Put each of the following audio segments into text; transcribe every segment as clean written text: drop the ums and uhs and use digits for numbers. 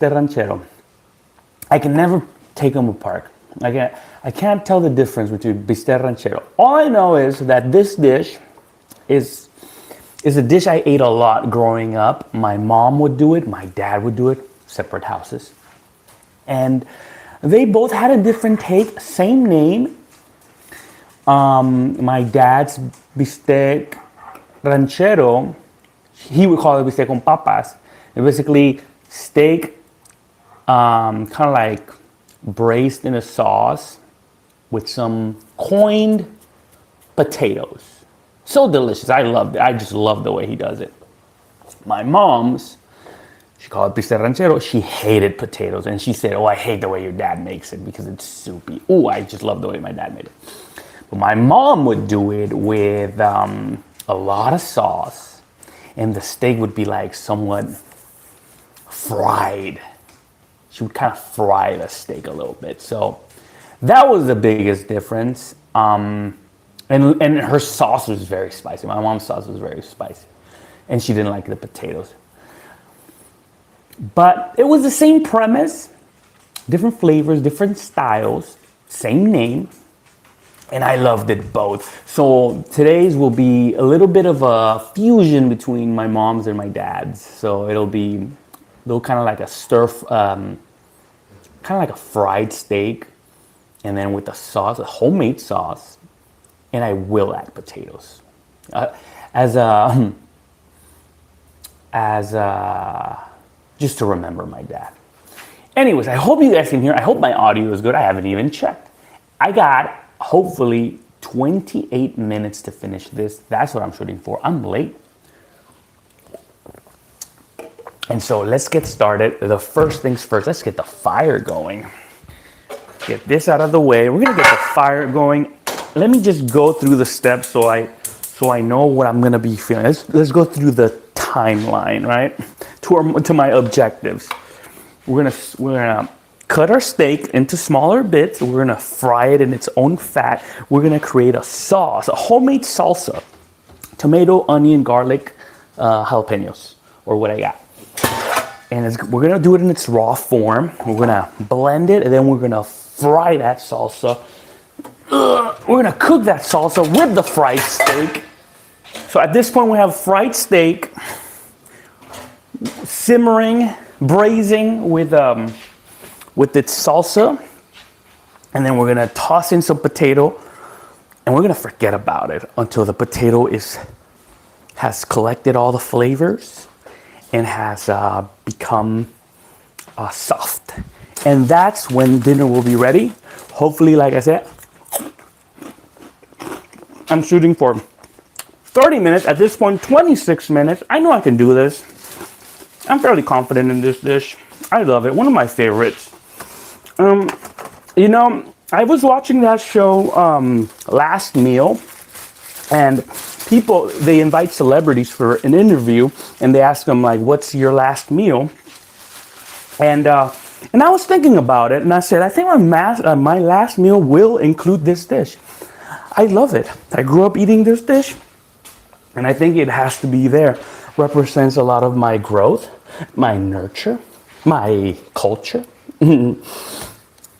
Ranchero. I can never take them apart. I can't tell the difference between Bistec Ranchero. All I know is that this dish is a dish I ate a lot growing up. My mom would do it, my dad would do it, separate houses. And they both had a different take, same name. My dad's Bistec Ranchero, he would call it bistec con papas. And basically steak, kind of like braised in a sauce with some coined potatoes. So delicious. I loved it. I just love the way he does it. My mom's, she called it Bistec Ranchero. She hated potatoes. And she said, oh, I hate the way your dad makes it because it's soupy. Oh, I just love the way my dad made it. But my mom would do it with a lot of sauce. And the steak would be like somewhat fried. She would kind of fry the steak a little bit. So that was the biggest difference. And her sauce was very spicy. My mom's sauce was very spicy. And she didn't like the potatoes. But it was the same premise. Different flavors, different styles. Same name. And I loved it both. So today's will be a little bit of a fusion between my mom's and my dad's. So it'll be kind of like a kind of like a fried steak. And then with a sauce, a homemade sauce. And I will add potatoes. Just to remember my dad. Anyways, I hope you guys can hear. I hope my audio is good. I haven't even checked. I got hopefully 28 minutes to finish this. That's what I'm shooting for. I'm late. And so let's get started. The first things first, let's get the fire going. Get this out of the way. We're gonna get the fire going. Let me just go through the steps so I know what I'm gonna be feeling. Let's go through the timeline, right? To my objectives. We're gonna cut our steak into smaller bits. We're gonna fry it in its own fat. We're gonna create a sauce, a homemade salsa. Tomato, onion, garlic, jalapenos, or what I got. And we're gonna do it in its raw form. We're gonna blend it, and then we're gonna fry that salsa. We're gonna cook that salsa with the fried steak. So at this point, we have fried steak, simmering, braising with its salsa, and then we're gonna toss in some potato, and we're gonna forget about it until the potato has collected all the flavors and has become soft. And that's when dinner will be ready. Hopefully, like I said, I'm shooting for 30 minutes. At this point, 26 minutes. I know I can do this. I'm fairly confident in this dish. I love it. One of my favorites. I was watching that show, Last Meal, and they invite celebrities for an interview, and they ask them, like, what's your last meal? And I was thinking about it, and I said, I think my last meal will include this dish. I love it. I grew up eating this dish, and I think it has to be there. Represents a lot of my growth, my nurture, my culture. We're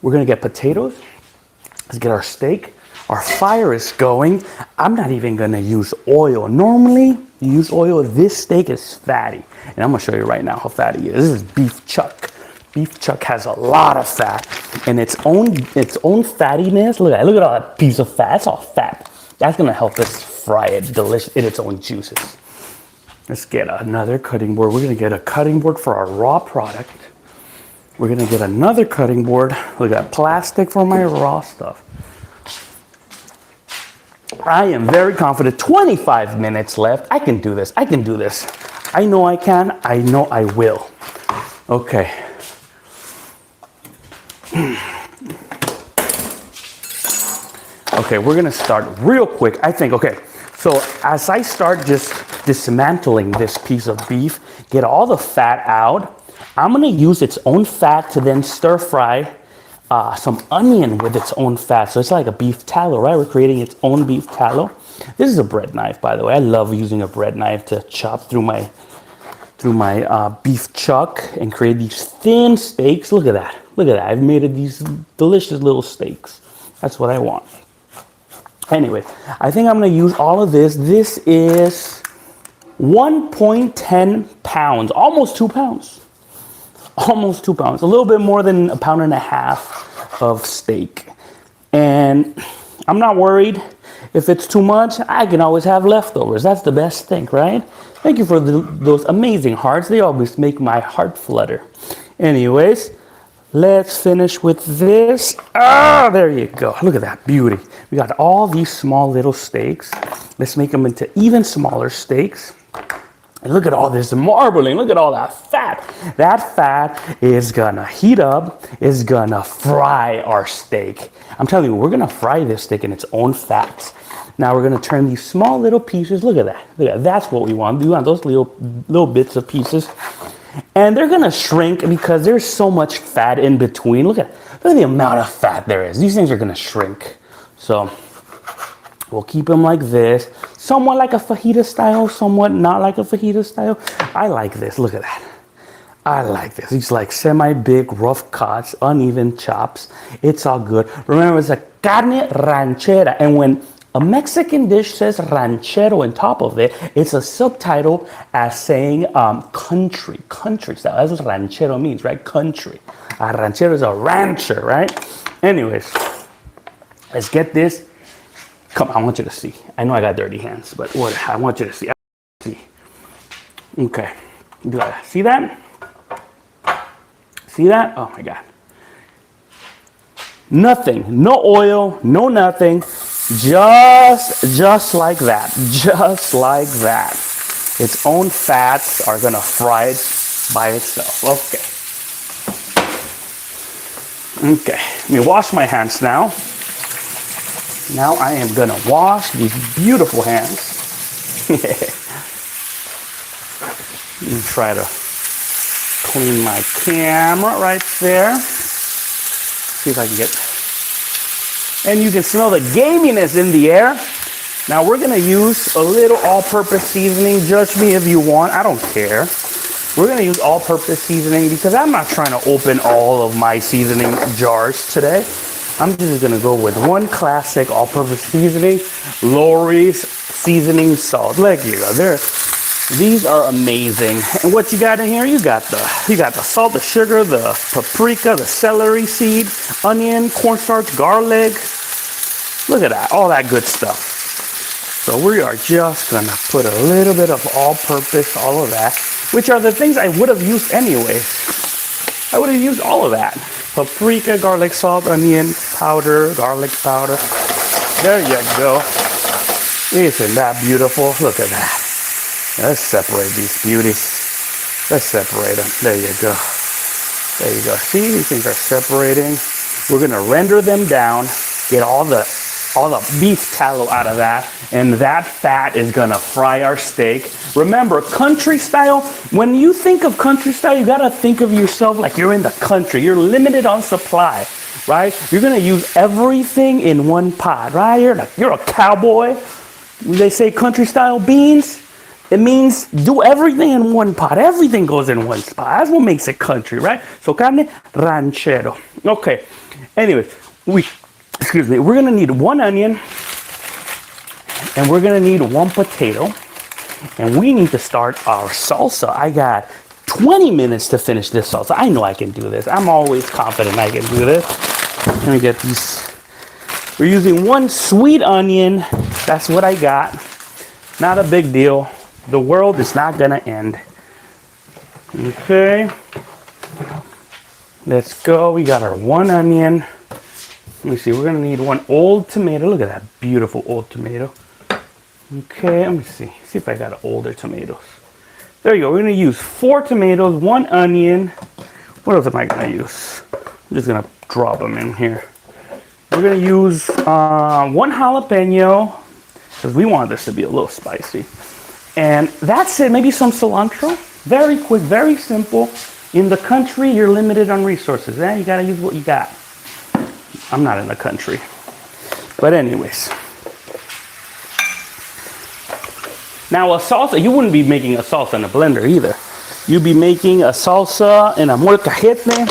gonna get potatoes. Let's get our steak. Our fire is going. I'm not even gonna use oil. Normally, you use oil. This steak is fatty. And I'm gonna show you right now how fatty it is. This is beef chuck. Beef chuck has a lot of fat. And its own fattiness, look at all that piece of fat. That's all fat. That's gonna help us fry it delicious in its own juices. Let's get another cutting board. We're gonna get a cutting board for our raw product. We're gonna get another cutting board. Look at plastic for my raw stuff. I am very confident. 25 minutes left. I can do this. I can do this. I know I can. I know I will. Okay. Okay, we're gonna start real quick. I think, okay. So as I start just dismantling this piece of beef, get all the fat out, I'm gonna use its own fat to then stir fry some onion with its own fat. So it's like a beef tallow, right? We're creating its own beef tallow. This is a bread knife, by the way. I love using a bread knife to chop through through my beef chuck and create these thin steaks. Look at that. Look at that. I've made these delicious little steaks. That's what I want. Anyway, I think I'm going to use all of this. This is 1.10 pounds, almost 2 pounds. Almost 2 pounds. A little bit more than 1.5 pounds of steak. And I'm not worried. If it's too much, I can always have leftovers. That's the best thing, right? Thank you for those amazing hearts. They always make my heart flutter. Anyways, let's finish with this. Ah, there you go. Look at that beauty. We got all these small little steaks. Let's make them into even smaller steaks. And look at all this marbling. Look at all that fat. That fat is gonna heat up, is gonna fry our steak. I'm telling you, we're gonna fry this steak in its own fats. Now we're gonna turn these small little pieces. Look at that. Look at that. That's what we want. We want those little bits of pieces. And they're gonna shrink because there's so much fat in between. Look at the amount of fat there is. These things are gonna shrink. So we'll keep them like this. Somewhat like a fajita style, somewhat not like a fajita style. I like this. Look at that. I like this. These like semi-big, rough cuts, uneven chops. It's all good. Remember, it's a carne ranchera. And when a Mexican dish says ranchero on top of it, it's a subtitle as saying country style. That's what ranchero means, right? Country. A ranchero is a rancher, right? Anyways, let's get this. Come on, I want you to see. I know I got dirty hands, but what I want you to see. Okay. See that? See that? Oh my God. Nothing. No oil, no nothing. Just like that. Just like that. Its own fats are gonna fry it by itself. Okay. Okay. Let me wash my hands now. Now I am gonna wash these beautiful hands. Let me try to clean my camera right there. See if I can get, and you can smell the gaminess in the air. Now we're gonna use a little all-purpose seasoning. Judge me if you want, I don't care. We're gonna use all-purpose seasoning because I'm not trying to open all of my seasoning jars today. I'm just gonna go with one classic all-purpose seasoning, Lori's seasoning salt. Look, you go. These are amazing. And what you got in here? You got the salt, the sugar, the paprika, the celery seed, onion, cornstarch, garlic. Look at that, all that good stuff. So we are just gonna put a little bit of all-purpose, all of that, which are the things I would have used anyways. I would have used all of that. Paprika, garlic salt, onion powder, garlic powder. There you go. Isn't that beautiful? Look at that. Let's separate these beauties. Let's separate them. There you go. There you go. See, these things are separating. We're gonna render them down, get all the beef tallow out of that, and that fat is gonna fry our steak. Remember, country style, when you think of country style, you gotta think of yourself like you're in the country. You're limited on supply, right? You're gonna use everything in one pot, right? You're a cowboy. When they say country style beans, it means do everything in one pot. Everything goes in one spot. That's what makes it country, right? So carne ranchero. Okay. Anyways, we're gonna need 1 onion, and we're gonna need 1 potato, and we need to start our salsa. I got 20 minutes to finish this salsa. I know I can do this. I'm always confident I can do this. Let me get these. We're using 1 sweet onion. That's what I got. Not a big deal. The world is not gonna end. Okay. Let's go. We got our 1 onion. Let me see, we're gonna need 1 old tomato. Look at that beautiful old tomato. Okay, let me see if I got older tomatoes. There you go, we're gonna use 4 tomatoes, 1 onion. What else am I gonna use? I'm just gonna drop them in here. We're gonna use 1 jalapeno, because we want this to be a little spicy. And that's it, maybe some cilantro. Very quick, very simple. In the country, you're limited on resources. You gotta use what you got. I'm not in the country. But anyways. Now a salsa, you wouldn't be making a salsa in a blender either. you'd be making a salsa in a molcajete,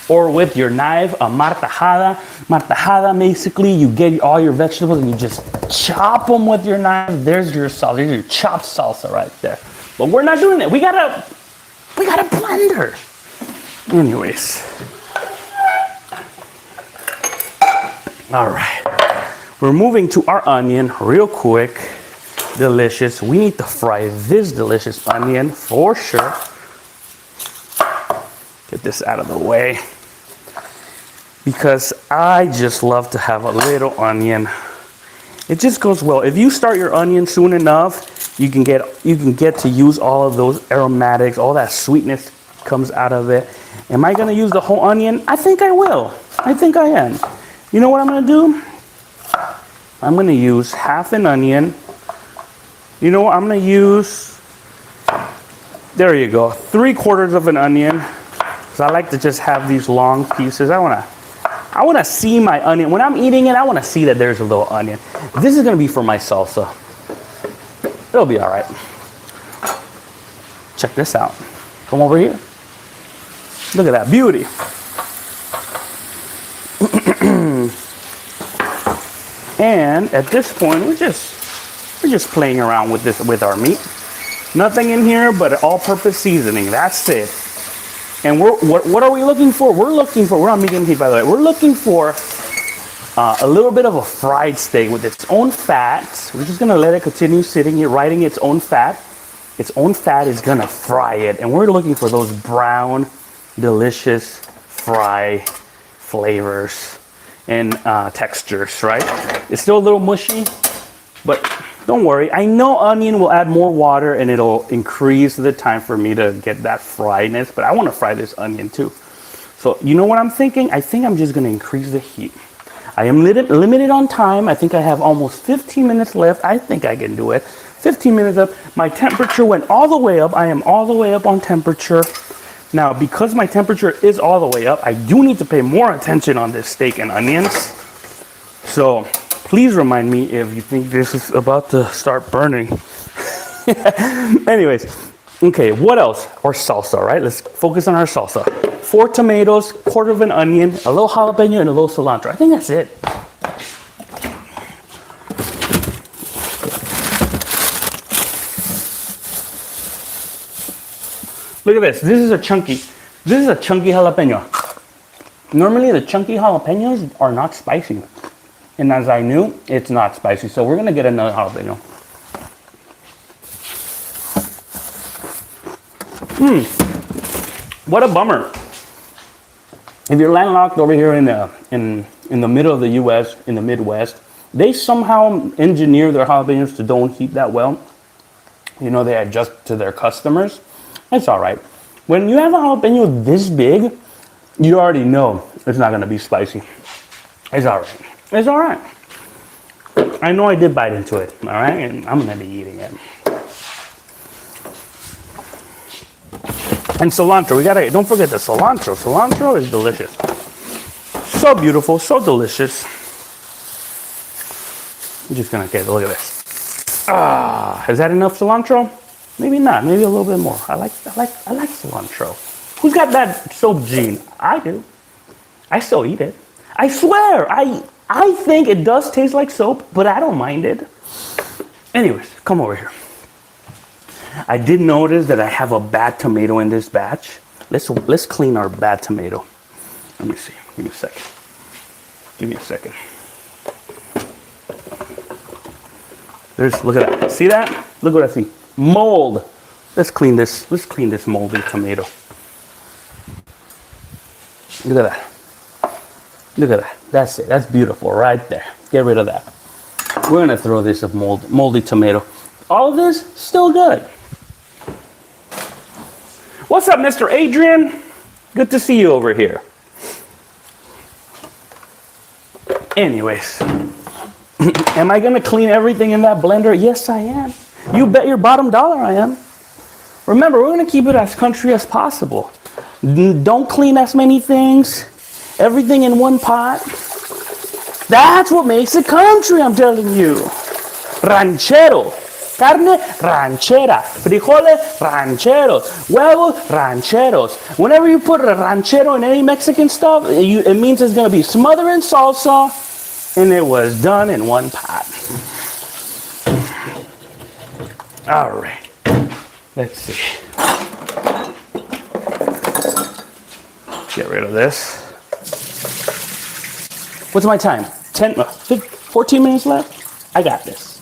or with your knife, a martajada. Martajada, basically, you get all your vegetables and you just chop them with your knife. There's your salsa. There's your chopped salsa right there. But we're not doing it. We got a blender. Anyways. All right. We're moving to our onion real quick. Delicious. We need to fry this delicious onion for sure. Get this out of the way. Because I just love to have a little onion. It just goes well. If you start your onion soon enough, you can get to use all of those aromatics, all that sweetness comes out of it. Am I gonna use the whole onion? I think I will. I think I am. You know what I'm gonna do? I'm gonna use half an onion. You know what I'm gonna use? There you go, 3/4 of an onion. Because I like to just have these long pieces. I wanna see my onion. When I'm eating it, I wanna see that there's a little onion. This is gonna be for my salsa. It'll be all right. Check this out. Come over here. Look at that beauty. And at this point, we're just playing around with this, with our meat. Nothing in here but all-purpose seasoning. That's it. And what are we looking for? We're on medium heat, by the way. We're looking for a little bit of a fried steak with its own fat. We're just gonna let it continue sitting here, riding its own fat. Its own fat is gonna fry it. And we're looking for those brown, delicious fry flavors and textures, right? It's still a little mushy, but don't worry. I know onion will add more water and it'll increase the time for me to get that fryness, but I want to fry this onion too. So you know what I'm thinking? I think I'm just going to increase the heat. I am limited on time. I think I have almost 15 minutes left. I think I can do it. 15 minutes up. My temperature went all the way up. I am all the way up on temperature. Now, because my temperature is all the way up, I do need to pay more attention on this steak and onions. So please remind me if you think this is about to start burning. Anyways, okay, what else? Our salsa, right? Let's focus on our salsa. 4 tomatoes, 1/4 of an onion, a little jalapeno, and a little cilantro. I think that's it. Look at this. This is a chunky jalapeno. Normally, the chunky jalapenos are not spicy. And as I knew, it's not spicy. So we're going to get another jalapeno. What a bummer. If you're landlocked over here in the middle of the U.S., in the Midwest, they somehow engineer their jalapenos to don't heat that well. You know, they adjust to their customers. It's all right. When you have a jalapeno this big, you already know it's not going to be spicy. It's all right. It's all right. I know I did bite into it, all right? And I'm going to be eating it. And cilantro. Don't forget the cilantro. Cilantro is delicious. So beautiful, so delicious. I'm just going to get a look at this. Is that enough cilantro? Maybe not. Maybe a little bit more. I like cilantro. Who's got that soap gene? I do. I still eat it. I swear. I think it does taste like soap, but I don't mind it. Anyways, come over here. I did notice that I have a bad tomato in this batch. Let's clean our bad tomato. Let me see. Give me a second. Give me a second. Look at that. See that? Look what I see. Mold. Let's clean this moldy tomato. Look at that. Look at that. That's it. That's beautiful right there. Get rid of that. We're gonna throw this of moldy tomato. All of this still good. What's up, Mr. Adrian? Good to see you over here. Anyways, am I gonna clean everything in that blender? Yes, I am. You bet your bottom dollar I am. Remember, we're gonna keep it as country as possible. Don't clean as many things. Everything in one pot. That's what makes it country, I'm telling you. Ranchero. carne ranchera, frijoles rancheros, huevos rancheros. Whenever you put a ranchero in any Mexican stuff, it means it's going to be smothered in salsa, and it was done in one pot. All right, let's see. Get rid of this. What's my time? 14 minutes left? I got this.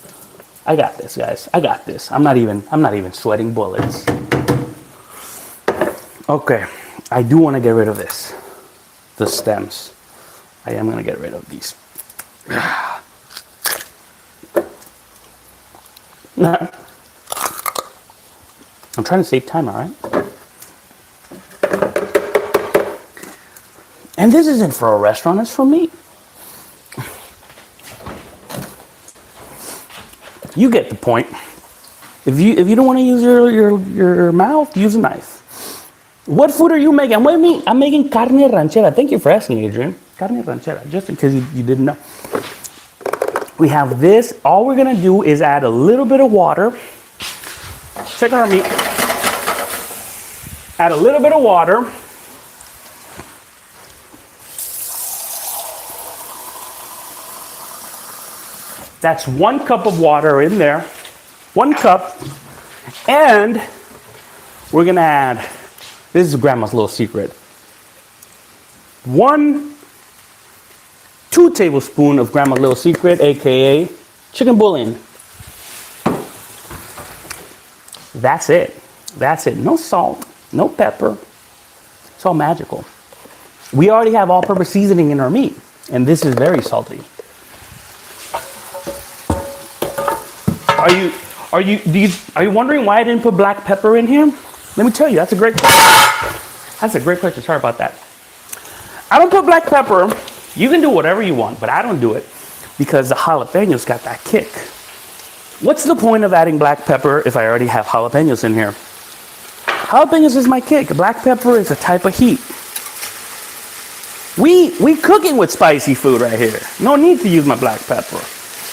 I got this, guys. I got this. I'm not even sweating bullets. Okay. I do want to get rid of this. The stems. I am going to get rid of these. I'm trying to save time, all right? And this isn't for a restaurant, it's for me. You get the point. If you don't want to use your mouth, use a knife. What food are you making? I'm making carne ranchera. Thank you for asking, Adrian. Carne ranchera, just in case you didn't know. We have this. All we're going to do is add a little bit of water. Check our meat. Add a little bit of water. That's 1 cup of water in there. 1 cup. And we're going to add, this is grandma's little secret, 2 tablespoons of grandma's little secret, aka chicken bouillon. That's it. That's it. No salt, no pepper. It's all magical. We already have all-purpose seasoning in our meat, and this is very salty. Are you wondering why I didn't put black pepper in here? Let me tell you, that's a great question. That's a great question. Sorry about that. I don't put black pepper. You can do whatever you want, but I don't do it because the jalapenos got that kick. What's the point of adding black pepper if I already have jalapenos in here? Jalapenos is my kick. Black pepper is a type of heat. We cooking with spicy food right here. No need to use my black pepper.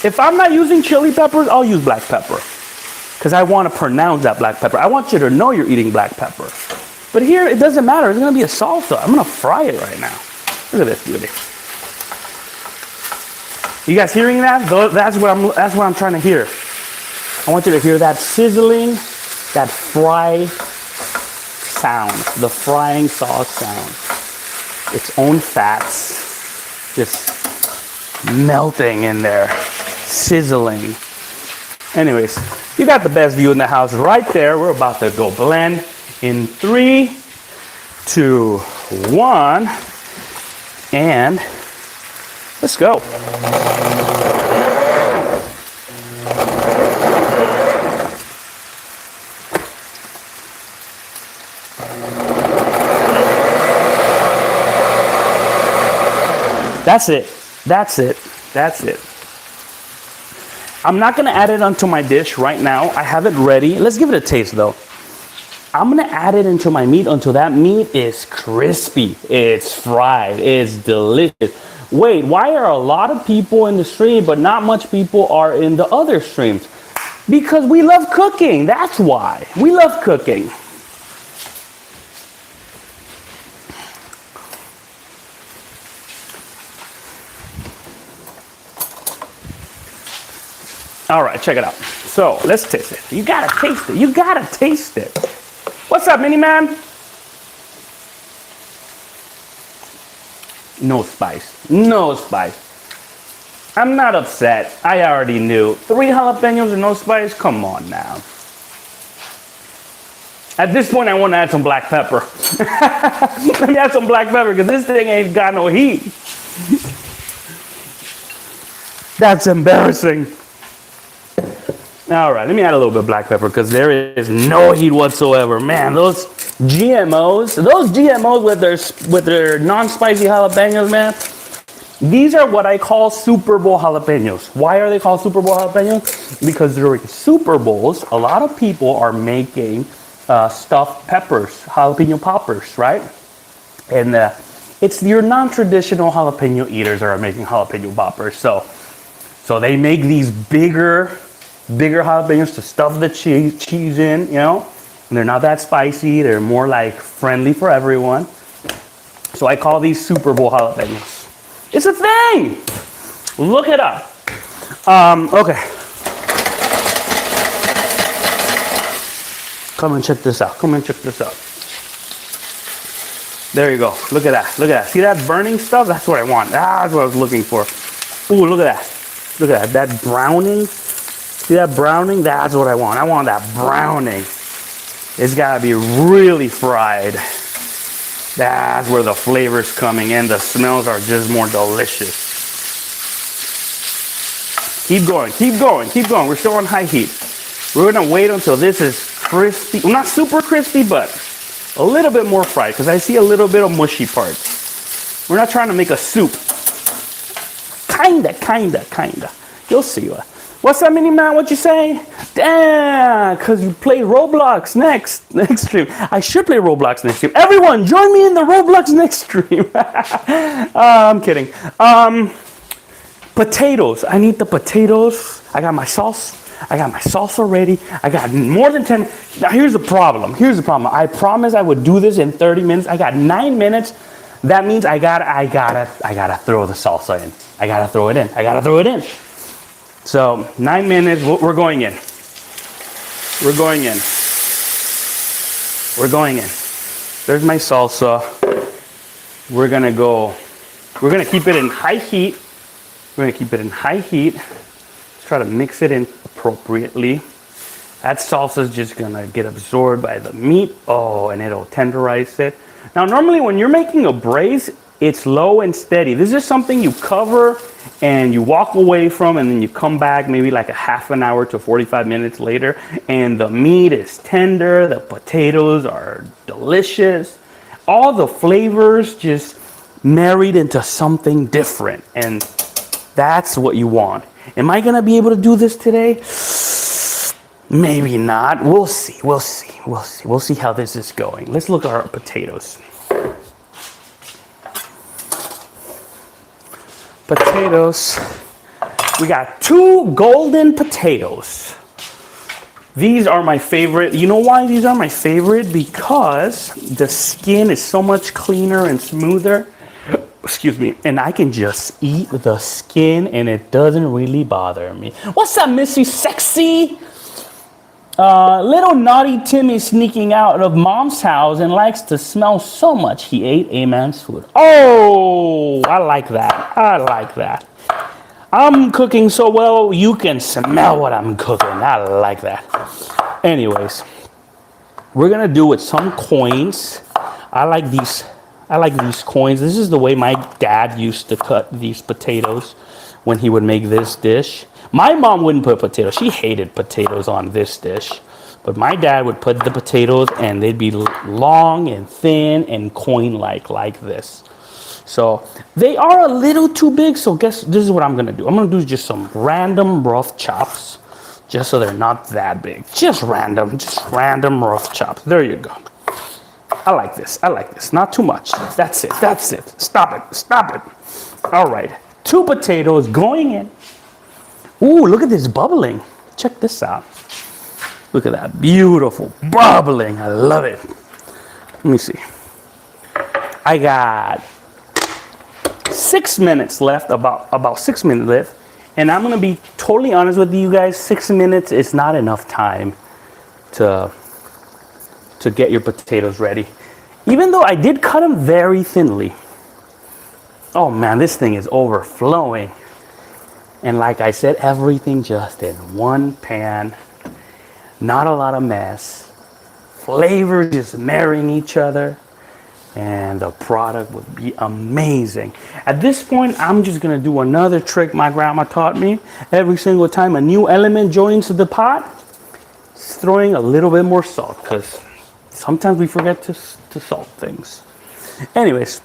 If I'm not using chili peppers, I'll use black pepper. Because I want to pronounce that black pepper. I want you to know you're eating black pepper. But here, it doesn't matter. It's going to be a salsa. I'm going to fry it right now. Look at this beauty. You guys hearing that? That's what I'm trying to hear. I want you to hear that sizzling, that fry sound. The frying sauce sound. Its own fats just melting in there. Sizzling. Anyways, you got the best view in the house right there. We're about to go blend in 3, 2, 1, and let's go. That's it. That's it. That's it. I'm not going to add it onto my dish right now. I have it ready. Let's give it a taste though. I'm going to add it into my meat until that meat is crispy. It's fried. It's delicious. Wait, why are a lot of people in the stream but not much people are in the other streams? Because we love cooking. That's why. We love cooking. All right, check it out. So let's taste it. You gotta taste it. You gotta taste it. What's up, mini man? No spice. No spice. I'm not upset. I already knew. 3 jalapenos and no spice? Come on now. At this point, I want to add some black pepper. Let me add some black pepper because this thing ain't got no heat. That's embarrassing. All right, let me add a little bit of black pepper because there is no heat whatsoever. Man, those GMOs with their non-spicy jalapenos, man, these are what I call Super Bowl jalapenos. Why are they called Super Bowl jalapenos? Because during Super Bowls, a lot of people are making stuffed peppers, jalapeno poppers, right? And it's your non-traditional jalapeno eaters that are making jalapeno poppers. So they make these bigger bigger jalapenos to stuff the cheese in, you know. And they're not that spicy. They're more like friendly for everyone. So I call these Super Bowl jalapenos. It's a thing. Look it up. Okay. Come and check this out. Come and check this out. There you go. Look at that. Look at that. See that burning stuff? That's what I want. That's what I was looking for. Ooh, look at that. Look at that. That browning. See that browning? That's what I want. I want that browning. It's got to be really fried. That's where the flavor's coming in. The smells are just more delicious. Keep going. Keep going. Keep going. We're still on high heat. We're going to wait until this is crispy. Well, not super crispy, but a little bit more fried because I see a little bit of mushy parts. We're not trying to make a soup. Kinda. You'll see. What's up, Mini Man? What you say? Damn, because you play Roblox next stream. I should play Roblox next stream. Everyone, join me in the Roblox next stream. I'm kidding. Potatoes. I need the potatoes. I got my sauce. I got my salsa ready. I got more than 10. Now here's the problem. I promised I would do this in 30 minutes. I got 9 minutes. That means I gotta throw the salsa in. I gotta throw it in. So 9 minutes. We're going in. We're going in. There's my salsa. We're gonna keep it in high heat. Try to mix it in appropriately. That salsa is just gonna get absorbed by the meat. Oh, and it'll tenderize it. Now, normally when you're making a braise, it's low and steady. This is something you cover and you walk away from, and then you come back maybe like a half an hour to 45 minutes later, and the meat is tender, the potatoes are delicious. All the flavors just married into something different, and that's what you want. Am I gonna be able to do this today? Maybe not. We'll see. We'll see how this is going. Let's look at our potatoes. Potatoes. We got 2 golden potatoes. These are my favorite. You know why these are my favorite? Because the skin is so much cleaner and smoother. Excuse me, and I can just eat the skin and it doesn't really bother me. What's up, Missy Sexy? Little naughty Tim is sneaking out of mom's house and likes to smell so much he ate a man's food. Oh, I like that. I'm cooking so well, you can smell what I'm cooking. I like that. Anyways, we're gonna do with some coins. I like these coins. This is the way my dad used to cut these potatoes when he would make this dish. My mom wouldn't put potatoes. She hated potatoes on this dish. But my dad would put the potatoes and they'd be long and thin and coin-like, like this. So they are a little too big, so this is what I'm going to do. I'm going to do just some random rough chops, just so they're not that big. Just random rough chops. There you go. I like this. Not too much. That's it. Stop it. All right. 2 potatoes going in. Ooh, look at this bubbling. Check this out. Look at that. Beautiful. Bubbling. I love it. Let me see. I got 6 minutes left, about 6 minutes left. And I'm going to be totally honest with you guys. 6 minutes is not enough time to get your potatoes ready. Even though I did cut them very thinly. Oh man, this thing is overflowing. And like I said, everything just in one pan. Not a lot of mess. Flavors just marrying each other. And the product would be amazing. At this point, I'm just going to do another trick my grandma taught me. Every single time a new element joins the pot, throwing a little bit more salt. Because sometimes we forget to salt things. Anyways.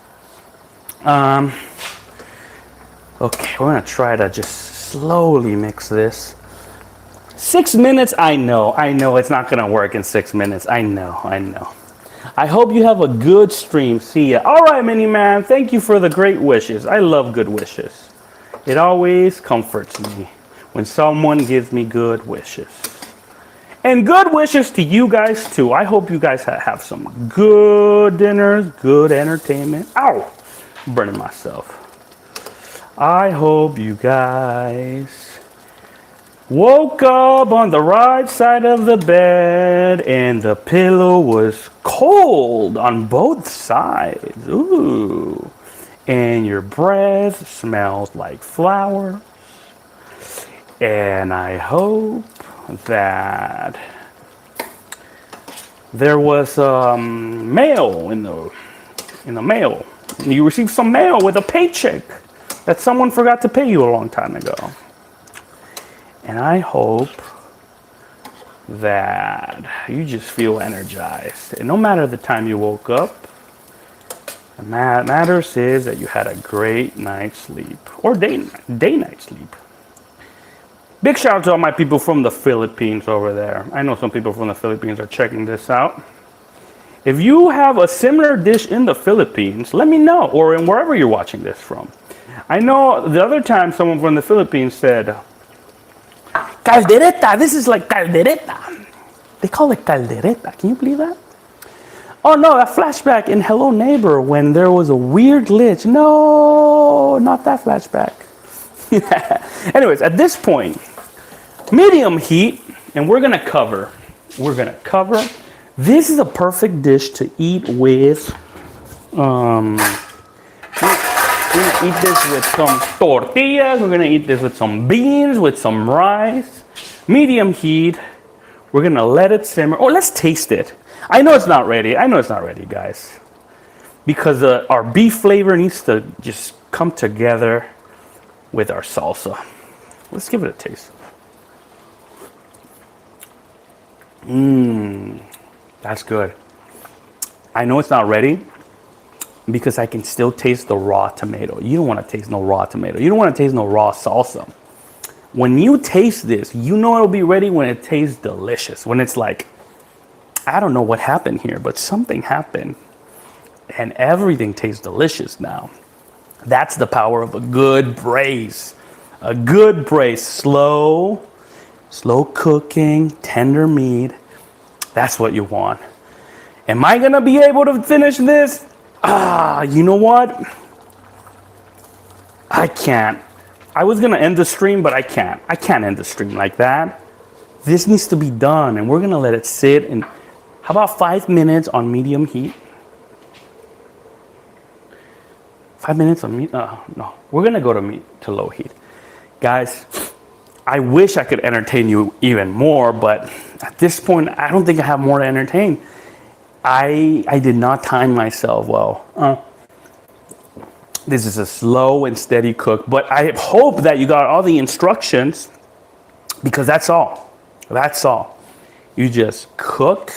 Okay, we're going to try to just slowly mix this. 6 minutes, I know it's not going to work in 6 minutes. I know. I hope you have a good stream. See ya. All right, Mini Man, thank you for the great wishes. I love good wishes. It always comforts me. when someone gives me good wishes. And good wishes to you guys too. I hope you guys have some good dinners, good entertainment. Ow! I'm burning myself. I hope you guys woke up on the right side of the bed and the pillow was cold on both sides. Ooh. And your breath smells like flowers. And I hope that there was mail in the mail. You received some mail with a paycheck that someone forgot to pay you a long time ago. And I hope that you just feel energized. And no matter the time you woke up, what matters is that you had a great night's sleep or day-night sleep. Big shout out to all my people from the Philippines over there. I know some people from the Philippines are checking this out. If you have a similar dish in the Philippines, let me know, or in wherever you're watching this from. I know the other time someone from the Philippines said, caldereta, this is like caldereta. They call it caldereta. Can you believe that? Oh no, that flashback in Hello Neighbor when there was a weird glitch. No, not that flashback. Anyways, at this point, medium heat, and we're gonna cover. This is a perfect dish to eat with. We're gonna eat this with some tortillas. We're gonna eat this with some beans, with some rice. Medium heat. We're gonna let it simmer. Oh, let's taste it. I know it's not ready, guys, because our beef flavor needs to just come together with our salsa. Let's give it a taste. That's good. I know it's not ready because I can still taste the raw tomato. You don't want to taste no raw tomato. You don't want to taste no raw salsa. When you taste this, you know it'll be ready when it tastes delicious. When it's like, I don't know what happened here, but something happened and everything tastes delicious now. That's the power of a good braise. A good braise, slow cooking, tender meat. That's what you want. Am I gonna be able to finish this? You know what? I can't. I was gonna end the stream, but I can't. I can't end the stream like that. This needs to be done, and we're gonna let it sit. And how about 5 minutes on medium heat? 5 minutes on no. We're gonna go to low heat, guys. I wish I could entertain you even more, but at this point, I don't think I have more to entertain. I did not time myself well. This is a slow and steady cook, but I hope that you got all the instructions, because that's all. That's all. You just cook,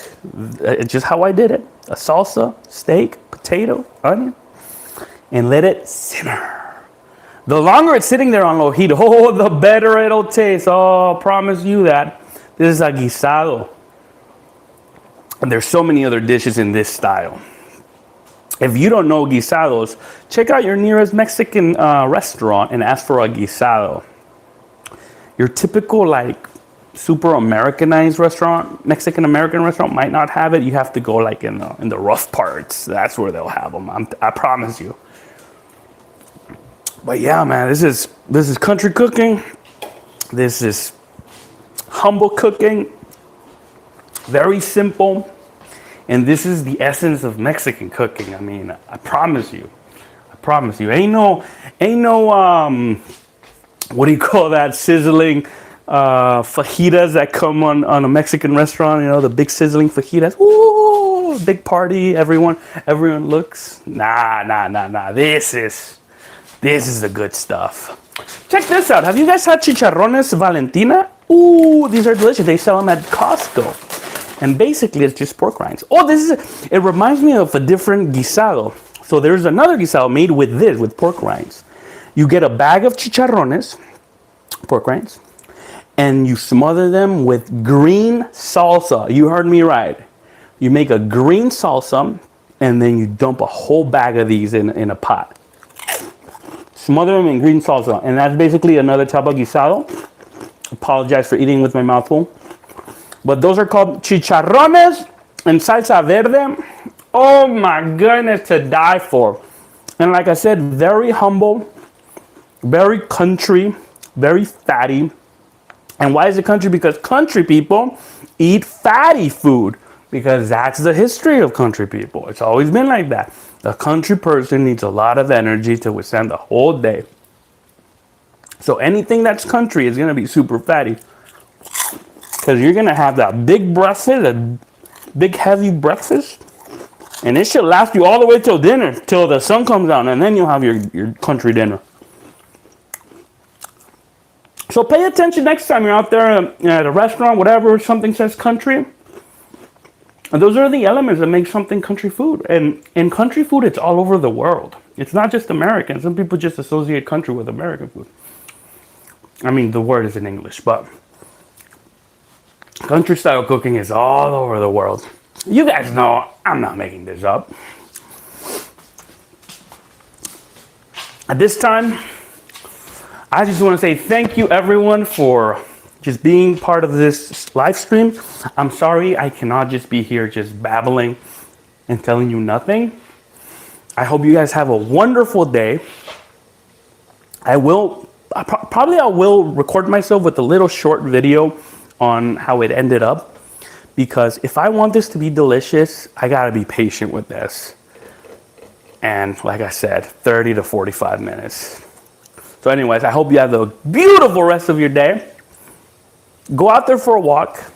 just how I did it. A salsa, steak, potato, onion, and let it simmer. The longer it's sitting there on low heat, the better it'll taste. Oh, I promise you that. This is a guisado. And there's so many other dishes in this style. If you don't know guisados, check out your nearest Mexican restaurant and ask for a guisado. Your typical, like, super Americanized restaurant, Mexican-American restaurant might not have it. You have to go, like, in the rough parts. That's where they'll have them. I promise you. But yeah, man, this is country cooking. This is humble cooking. Very simple. And this is the essence of Mexican cooking. I mean, I promise you. Ain't no what do you call that, sizzling fajitas that come on a Mexican restaurant, you know, the big sizzling fajitas. Ooh, big party, everyone looks. Nah. This is the good stuff. Check this out. Have you guys had chicharrones Valentina? Ooh, these are delicious. They sell them at Costco. And basically, it's just pork rinds. Oh, it reminds me of a different guisado. So there's another guisado made with pork rinds. You get a bag of chicharrones, pork rinds, and you smother them with green salsa. You heard me right. You make a green salsa, and then you dump a whole bag of these in a pot. Smother them in green salsa, and that's basically another type of guisado. Apologize for eating with my mouth full. But those are called chicharrones and salsa verde. Oh my goodness, to die for. And like I said, very humble, very country, very fatty. And why is it country? Because country people eat fatty food. Because that's the history of country people. It's always been like that. The country person needs a lot of energy to withstand the whole day. So anything that's country is going to be super fatty. Because you're going to have that big breakfast, a big heavy breakfast. And it should last you all the way till dinner, till the sun comes out. And then you'll have your country dinner. So pay attention next time you're out there at a restaurant, whatever, something says country. And those are the elements that make something country food. And in country food, it's all over the world. It's not just American. Some people just associate country with American food. I mean, the word is in English, but country style cooking is all over the world. You guys know I'm not making this up. At this time, I just want to say thank you everyone for just being part of this live stream. I'm sorry I cannot just be here just babbling and telling you nothing. I hope you guys have a wonderful day. I will record myself with a little short video on how it ended up, because if I want this to be delicious, I gotta be patient with this. And like I said, 30 to 45 minutes. So anyways, I hope you have a beautiful rest of your day. Go out there for a walk.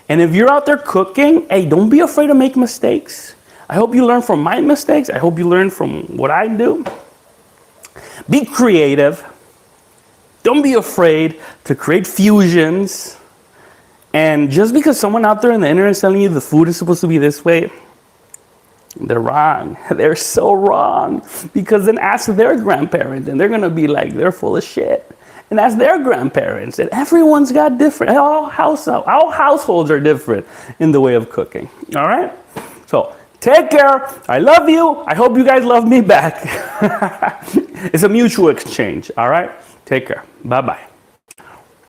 And if you're out there cooking, hey, don't be afraid to make mistakes. I hope you learn from my mistakes. I hope you learn from what I do. Be creative. Don't be afraid to create fusions. And just because someone out there on the internet is telling you the food is supposed to be this way, they're wrong. They're so wrong. Because then ask their grandparents and they're going to be like, they're full of shit. And ask their grandparents. And everyone's got different. All households are different in the way of cooking. All right? So take care. I love you. I hope you guys love me back. It's a mutual exchange. All right? Take care. Bye-bye.